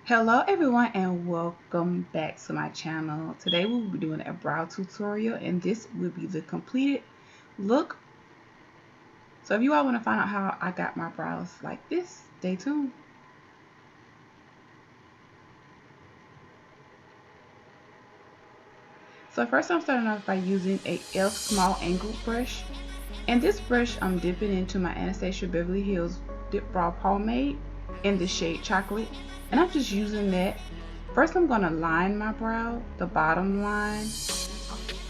Hello everyone and welcome back to my channel. Today we will be doing a brow tutorial and this will be the completed look. So if you all want to find out how I got my brows like this, stay tuned. So first I'm starting off by using a e.l.f. small angled brush. And this brush I'm dipping into my Anastasia Beverly Hills Dip Brow Pomade in the shade Chocolate. And I'm just using that. First I'm going to line my brow, the bottom line.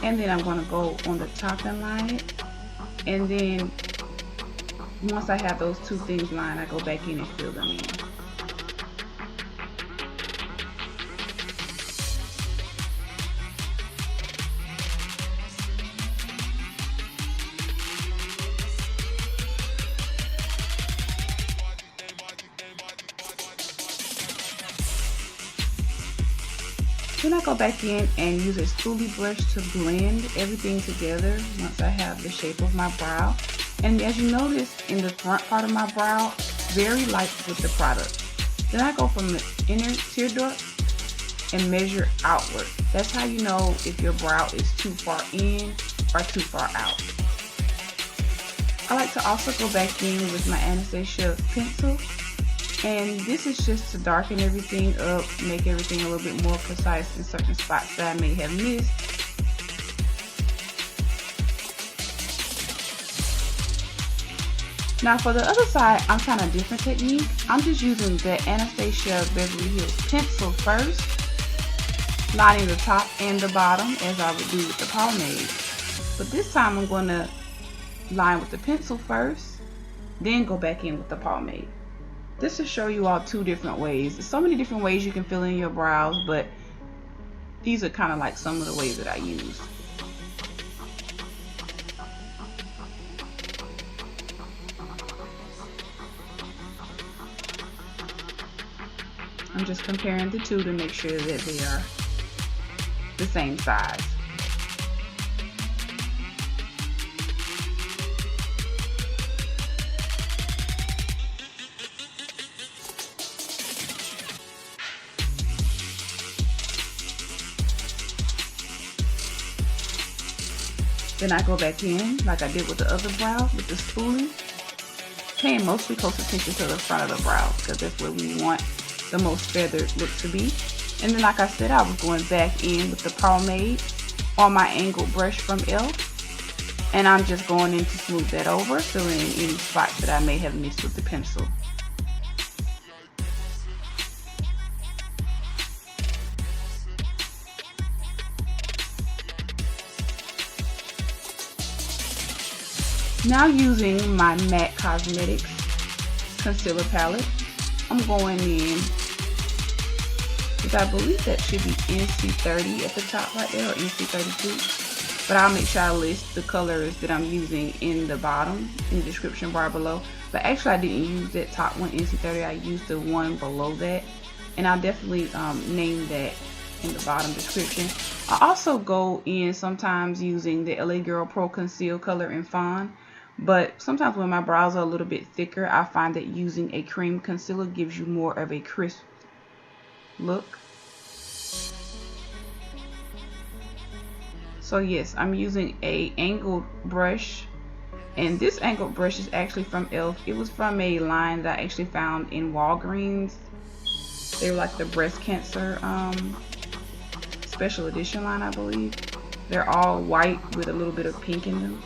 And then I'm going to go on the top and line it. And then once I have those two things lined, I go back in and fill them in. Then I go back in and use a spoolie brush to blend everything together once I have the shape of my brow. And as you notice in the front part of my brow, very light with the product. Then I go from the inner tear duct and measure outward. That's how you know if your brow is too far in or too far out. I like to also go back in with my Anastasia pencil. And this is just to darken everything up, make everything a little bit more precise in certain spots that I may have missed. Now for the other side, I'm trying a different technique. I'm just using the Anastasia Beverly Hills pencil first, lining the top and the bottom as I would do with the pomade. But this time I'm going to line with the pencil first, then go back in with the pomade. This will show you all two different ways. There's so many different ways you can fill in your brows, but these are kind of like some of the ways that I use. I'm just comparing the two to make sure that they are the same size. Then I go back in like I did with the other brow with the spoolie, paying mostly close attention to the front of the brow because that's where we want the most feathered look to be. And then like I said, I was going back in with the pomade on my angled brush from e.l.f. And I'm just going in to smooth that over, filling in any spots that I may have missed with the pencil. Now using my MAC Cosmetics concealer palette, I'm going in with, I believe that should be NC30 at the top right there, or NC32. But I'll make sure I list the colors that I'm using in the bottom, in the description bar below. But actually I didn't use that top one, NC30, I used the one below that. And I'll definitely name that in the bottom description. I also go in sometimes using the LA Girl Pro Conceal Color in Fawn. But sometimes when my brows are a little bit thicker, I find that using a cream concealer gives you more of a crisp look. So yes, I'm using a angled brush, and this angled brush is actually from e.l.f. It was from a line that I actually found in Walgreens. They were like the breast cancer special edition line, I believe. They're all white with a little bit of pink in them.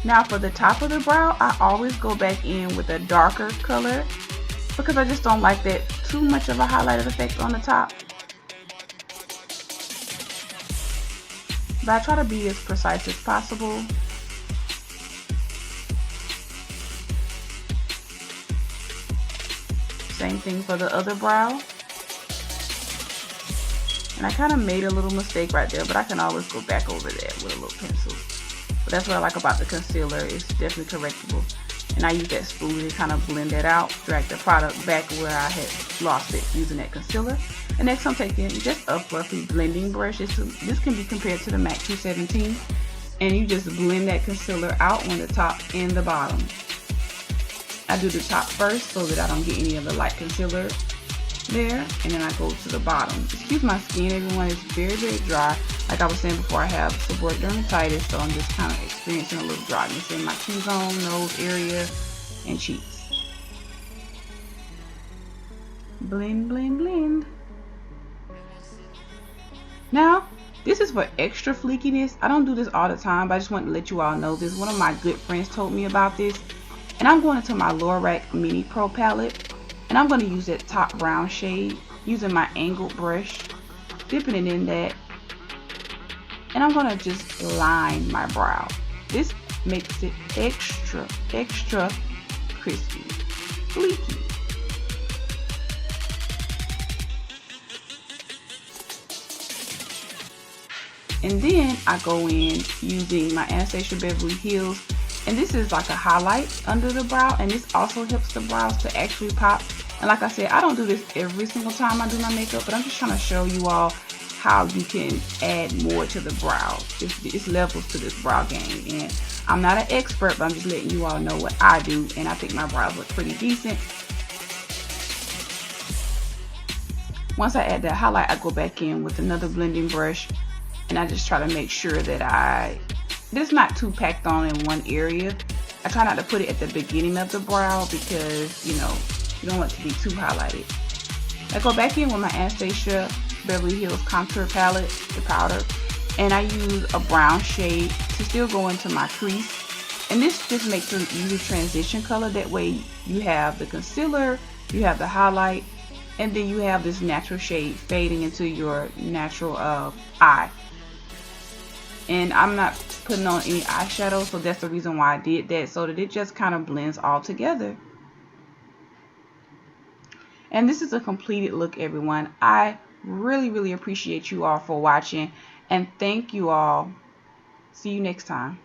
Now for the top of the brow, I always go back in with a darker color because I just don't like that too much of a highlighted effect on the top. But I try to be as precise as possible. Same thing for the other brow. And I kind of made a little mistake right there, but I can always go back over that with a little pencil. But that's what I like about the concealer, it's definitely correctable. And I use that spoolie to kind of blend it out, drag the product back where I had lost it using that concealer. And next I'm taking just a fluffy blending brush. This can be compared to the MAC 217. and you just blend that concealer out on the top and the bottom. I do the top first so that I don't get any of the light concealer there, and then I go to the bottom. Excuse my skin, everyone. It's very, very dry. Like I was saying before, I have seborrheic dermatitis, so I'm just kind of experiencing a little dryness in my T-zone, nose area, and cheeks. Blend, blend, blend. Now, this is for extra fleekiness. I don't do this all the time, but I just want to let you all know this. One of my good friends told me about this. And I'm going into my Lorac Mini Pro palette. And I'm going to use that top brown shade using my angled brush. Dipping it in that. And I'm going to just line my brow. This makes it extra, extra crispy. Fleeky. And then I go in using my Anastasia Beverly Hills, and this is like a highlight under the brow, and this also helps the brows to actually pop. And like I said, I don't do this every single time I do my makeup, but I'm just trying to show you all how you can add more to the brow. It's levels to this brow game, and I'm not an expert, but I'm just letting you all know what I do, and I think my brows look pretty decent. Once I add that highlight, I go back in with another blending brush, and I just try to make sure that it's not too packed on in one area. I try not to put it at the beginning of the brow because, you know, you don't want it to be too highlighted. I go back in with my Anastasia Beverly Hills contour palette, the powder, and I use a brown shade to still go into my crease. And this just makes an easy transition color. That way you have the concealer, you have the highlight, and then you have this natural shade fading into your natural eye. And I'm not putting on any eyeshadow, so that's the reason why I did that, so that it just kind of blends all together. And this is a completed look, everyone. I really appreciate you all for watching, and thank you all. See you next time.